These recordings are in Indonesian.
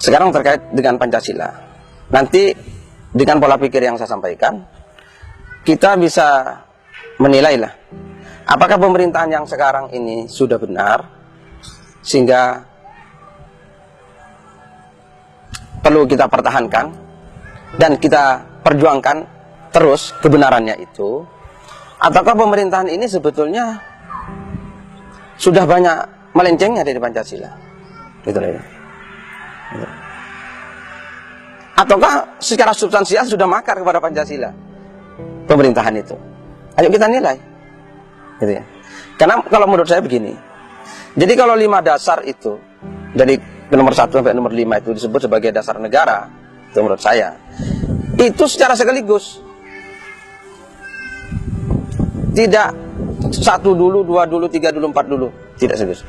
Sekarang terkait dengan Pancasila. Nanti dengan pola pikir yang saya sampaikan, kita bisa menilai lah, apakah pemerintahan yang sekarang ini sudah benar, sehingga perlu kita pertahankan dan kita perjuangkan terus kebenarannya itu, ataukah pemerintahan ini sebetulnya sudah banyak melencengnya dari Pancasila, gitu ya. Ataukah secara substansial sudah makar kepada Pancasila pemerintahan itu. Ayo kita nilai, gitu ya. Karena kalau menurut saya begini, jadi kalau 5 dasar itu dari nomor 1 sampai nomor 5 itu disebut sebagai dasar negara, itu menurut saya itu secara sekaligus, tidak 1 dulu, 2 dulu, 3 dulu, 4 dulu, tidak sekaligus.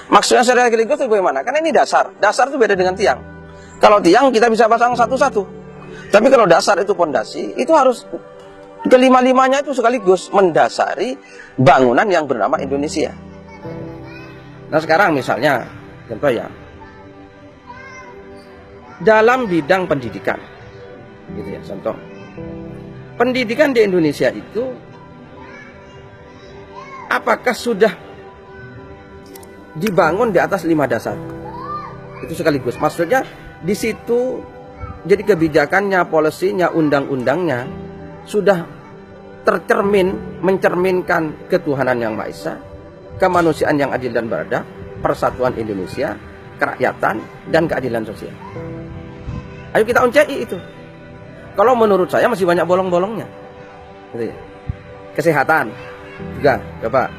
Maksudnya secara sekaligus itu bagaimana? Karena ini dasar itu beda dengan tiang. Kalau tiang kita bisa pasang satu-satu, tapi kalau dasar itu pondasi, itu harus kelima-limanya itu sekaligus mendasari bangunan yang bernama Indonesia. Nah sekarang misalnya, contoh ya, dalam bidang pendidikan, gitu ya, contoh, pendidikan di Indonesia itu apakah sudah dibangun di atas 5 dasar? Itu sekaligus. Maksudnya di situ jadi kebijakannya, polisinya, undang-undangnya sudah mencerminkan ketuhanan yang Maha Esa, kemanusiaan yang adil dan beradab, persatuan Indonesia, kerakyatan, dan keadilan sosial. Ayo kita uncai itu. Kalau menurut saya masih banyak bolong-bolongnya. Gitu ya. Kesehatan juga, coba.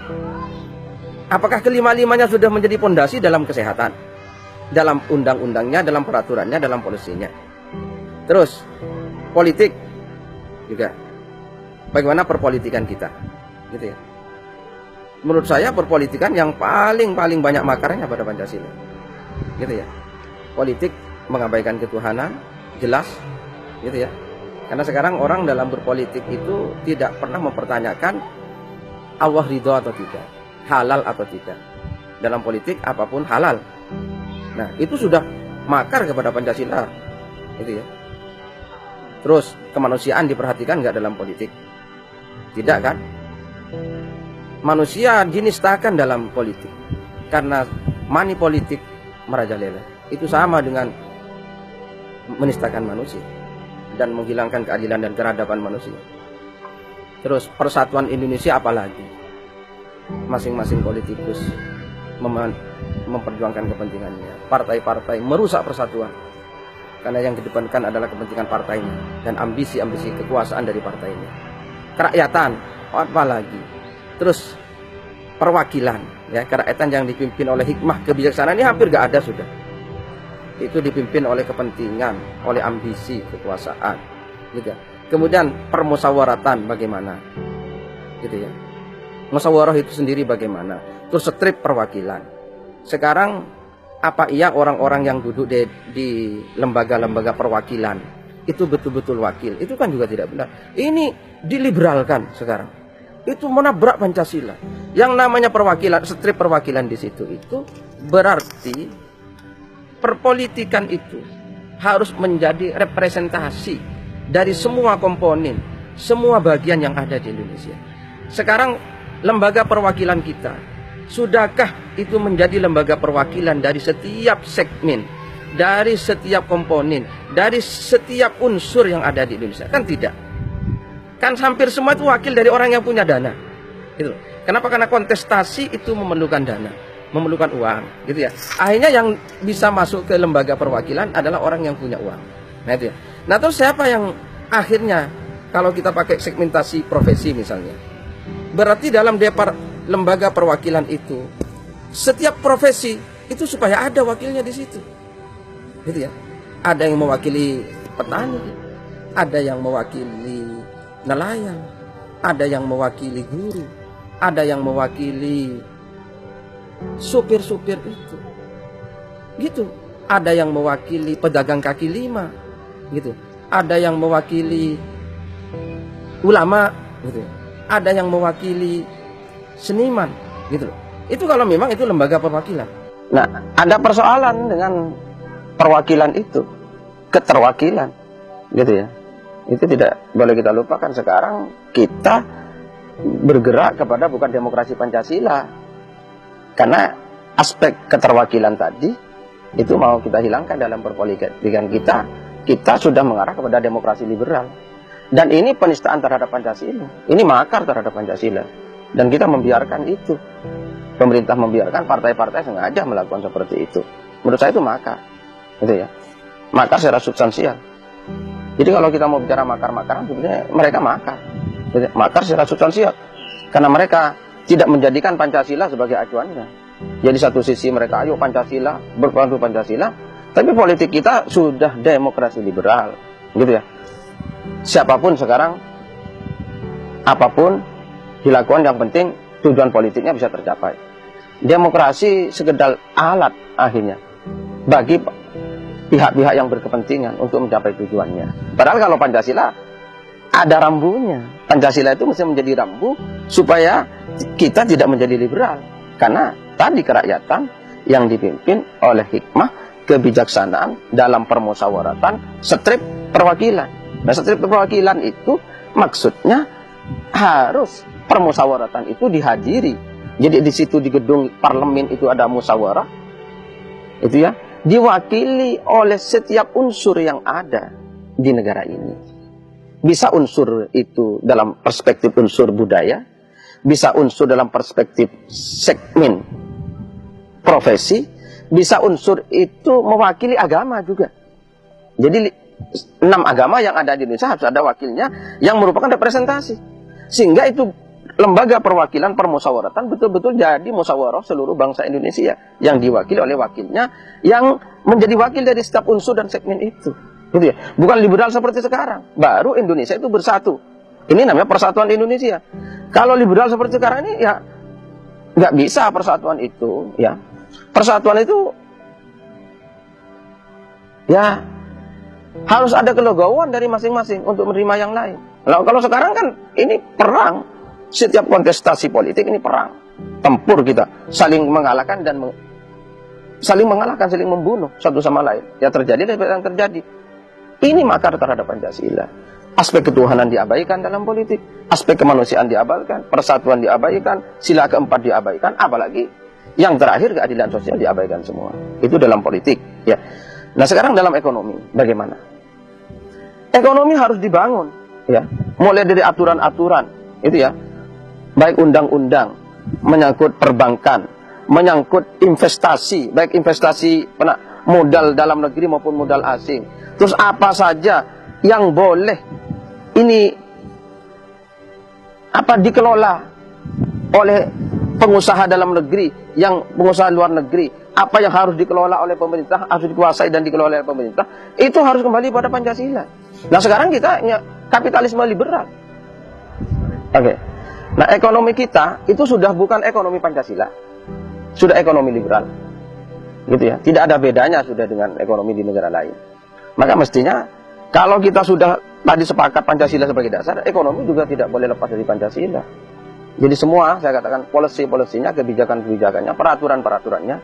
Apakah kelima-limanya sudah menjadi pondasi dalam kesehatan, dalam undang-undangnya, dalam peraturannya, dalam polisinya? Terus politik juga, bagaimana perpolitikan kita, gitu ya. Menurut saya perpolitikan yang paling banyak makarnya pada Pancasila, gitu ya. Politik mengabaikan ketuhanan, jelas, gitu ya. Karena sekarang orang dalam berpolitik itu tidak pernah mempertanyakan Allah ridho atau tidak, halal atau tidak. Dalam politik apapun halal. Nah itu sudah makar kepada Pancasila, gitu ya. Terus kemanusiaan diperhatikan nggak dalam politik? Tidak kan? Manusia dinistakan dalam politik karena money politik merajalela. Itu sama dengan menistakan manusia dan menghilangkan keadilan dan peradaban manusia. Terus persatuan Indonesia apalagi? Masing-masing politikus memperjuangkan kepentingannya. Partai-partai merusak persatuan karena yang didepankan adalah kepentingan partainya dan ambisi-ambisi kekuasaan dari partainya. Kerakyatan apalagi? Terus perwakilan, ya, kerakyatan yang dipimpin oleh hikmah kebijaksanaan ini hampir gak ada sudah. Itu dipimpin oleh kepentingan, oleh ambisi kekuasaan, gitu. Kemudian permusyawaratan bagaimana, gitu ya. Musyawarah itu sendiri bagaimana. Terus strip perwakilan. Sekarang apa iya orang-orang yang duduk di lembaga-lembaga perwakilan itu betul-betul wakil? Itu kan juga tidak benar. Ini diliberalkan sekarang. Itu menabrak Pancasila. Yang namanya perwakilan, strip perwakilan di situ itu berarti perpolitikan itu harus menjadi representasi dari semua komponen, semua bagian yang ada di Indonesia. Sekarang lembaga perwakilan kita, sudahkah itu menjadi lembaga perwakilan dari setiap segmen, dari setiap komponen, dari setiap unsur yang ada di Indonesia? Kan tidak. Kan hampir semua itu wakil dari orang yang punya dana. Gitu. Kenapa? Karena kontestasi itu memerlukan dana, memerlukan uang, gitu ya. Akhirnya yang bisa masuk ke lembaga perwakilan adalah orang yang punya uang. Nah itu ya. Nah terus siapa yang akhirnya, kalau kita pakai segmentasi profesi misalnya, berarti dalam lembaga perwakilan itu setiap profesi itu supaya ada wakilnya di situ, gitu ya. Ada yang mewakili petani, ada yang mewakili nelayan, ada yang mewakili guru, ada yang mewakili supir-supir itu, gitu. Ada yang mewakili pedagang kaki lima, gitu. Ada yang mewakili ulama, gitu. Ada yang mewakili seniman, gitu. Itu kalau memang itu lembaga perwakilan. Nah, ada persoalan dengan perwakilan itu, keterwakilan, gitu ya. Itu tidak boleh kita lupakan. Sekarang kita bergerak kepada bukan demokrasi Pancasila, karena aspek keterwakilan tadi itu mau kita hilangkan dalam perpolitikan kita. Kita sudah mengarah kepada demokrasi liberal, dan ini penistaan terhadap Pancasila, ini makar terhadap Pancasila, dan kita membiarkan itu. Pemerintah membiarkan, partai-partai sengaja melakukan seperti itu. Menurut saya itu makar, gitu ya, makar secara substansial. Jadi kalau kita mau bicara makar-makaran, sebenarnya mereka makar secara substansial, karena mereka tidak menjadikan Pancasila sebagai acuannya. Jadi satu sisi mereka ayo Pancasila, berpegang Pancasila, tapi politik kita sudah demokrasi liberal, gitu ya. Siapapun sekarang, apapun dilakukan, yang penting tujuan politiknya bisa tercapai. Demokrasi sekedar alat akhirnya bagi pihak-pihak yang berkepentingan untuk mencapai tujuannya. Padahal kalau Pancasila ada rambunya. Pancasila itu mesti menjadi rambu supaya kita tidak menjadi liberal. Karena tadi kerakyatan yang dipimpin oleh hikmah, kebijaksanaan dalam permusyawaratan, strip perwakilan. Nah, strip perwakilan itu maksudnya harus permusyawaratan itu dihadiri. Jadi di situ di gedung parlemen itu ada musyawarah, itu ya, diwakili oleh setiap unsur yang ada di negara ini. Bisa unsur itu dalam perspektif unsur budaya, bisa unsur dalam perspektif segmen profesi, bisa unsur itu mewakili agama juga. Jadi 6 agama yang ada di Indonesia harus ada wakilnya yang merupakan representasi. Sehingga itu lembaga perwakilan permusyawaratan betul-betul jadi musyawarah seluruh bangsa Indonesia yang diwakili oleh wakilnya yang menjadi wakil dari setiap unsur dan segmen itu. Gitu ya. Bukan liberal seperti sekarang. Baru Indonesia itu bersatu. Ini namanya persatuan Indonesia. Kalau liberal seperti sekarang ini ya nggak bisa persatuan itu, ya. Persatuan itu ya harus ada kelegowoan dari masing-masing untuk menerima yang lain. Nah, kalau sekarang kan ini perang, setiap kontestasi politik ini perang, tempur kita, saling mengalahkan dan saling membunuh satu sama lain. Ya terjadi dan yang terjadi. Ini makar terhadap Pancasila. Aspek ketuhanan diabaikan dalam politik, aspek kemanusiaan diabaikan, persatuan diabaikan, sila keempat diabaikan, apalagi yang terakhir keadilan sosial diabaikan semua. Itu dalam politik, ya. Nah, sekarang dalam ekonomi bagaimana? Ekonomi harus dibangun, ya. Mulai dari aturan-aturan, itu ya. Baik undang-undang menyangkut perbankan, menyangkut investasi, baik investasi modal dalam negeri maupun modal asing. Terus apa saja yang boleh ini dikelola oleh pengusaha dalam negeri, yang pengusaha luar negeri, apa yang harus dikelola oleh pemerintah, harus dikuasai dan dikelola oleh pemerintah, itu harus kembali pada Pancasila. Nah, sekarang kita kapitalisme liberal. Oke. Nah, ekonomi kita itu sudah bukan ekonomi Pancasila, sudah ekonomi liberal, gitu ya. Tidak ada bedanya sudah dengan ekonomi di negara lain. Maka mestinya kalau kita sudah tadi sepakat Pancasila sebagai dasar, ekonomi juga tidak boleh lepas dari Pancasila. Jadi semua, saya katakan, policy-policynya, kebijakan-kebijakannya, peraturan-peraturannya,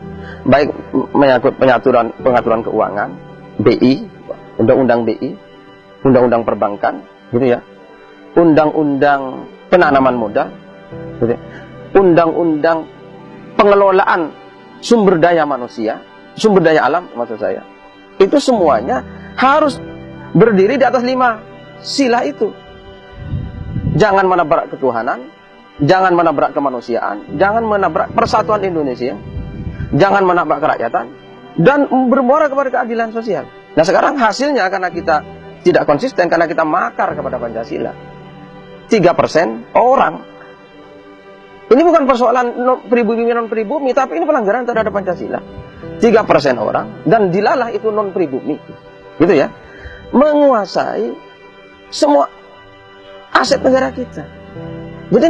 baik menyangkut pengaturan keuangan, BI, undang-undang BI, undang-undang perbankan, gitu ya, undang-undang penanaman modal, gitu ya, undang-undang pengelolaan sumber daya manusia, sumber daya alam maksud saya, itu semuanya harus berdiri di atas 5 sila itu. Jangan menabrak ketuhanan, jangan menabrak kemanusiaan, jangan menabrak persatuan Indonesia, jangan menabrak kerakyatan, dan bermuara kepada keadilan sosial. Nah, sekarang hasilnya karena kita tidak konsisten, karena kita makar kepada Pancasila. 3% orang. Ini bukan persoalan pribumi non pribumi, tapi ini pelanggaran terhadap Pancasila. 3% orang, dan dilalah itu non pribumi, gitu ya, menguasai semua aset negara kita. Jadi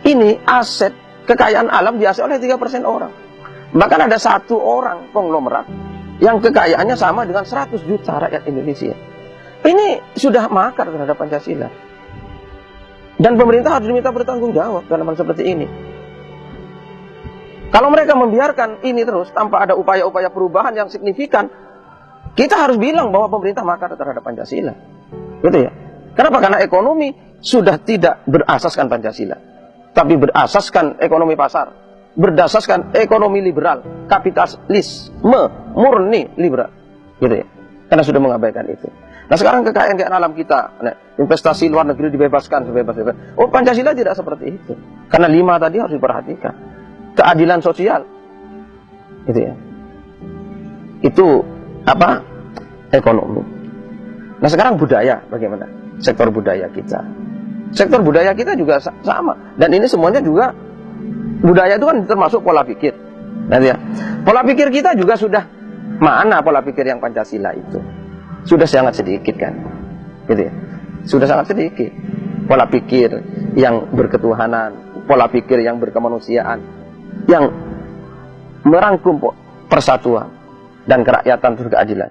ini aset kekayaan alam diasai oleh 3% orang. Bahkan ada 1 orang konglomerat yang kekayaannya sama dengan 100 juta rakyat Indonesia. Ini sudah makar terhadap Pancasila. Dan pemerintah harus diminta bertanggung jawab dalam hal seperti ini. Kalau mereka membiarkan ini terus tanpa ada upaya-upaya perubahan yang signifikan, kita harus bilang bahwa pemerintah makar terhadap Pancasila. Gitu ya. Kenapa? Karena ekonomi sudah tidak berasaskan Pancasila, tapi berasaskan ekonomi pasar, berdasarkan ekonomi liberal, kapitalisme murni liberal. Gitu ya. Karena sudah mengabaikan itu. Nah sekarang kekayaan alam kita, investasi luar negeri dibebaskan sebebas-bebas. Oh, Pancasila tidak seperti itu. Karena 5 tadi harus diperhatikan. Keadilan sosial, gitu ya. Itu apa? Ekonomi. Nah sekarang budaya bagaimana? Sektor budaya kita. Sektor budaya kita juga sama. Dan ini semuanya juga budaya itu kan termasuk pola pikir. Nah, ya. Pola pikir kita juga sudah mana pola pikir yang Pancasila itu? Sudah sangat sedikit kan, gitu ya. Sudah sangat sedikit. Pola pikir yang berketuhanan, pola pikir yang berkemanusiaan, yang merangkum persatuan dan kerakyatan dan keadilan.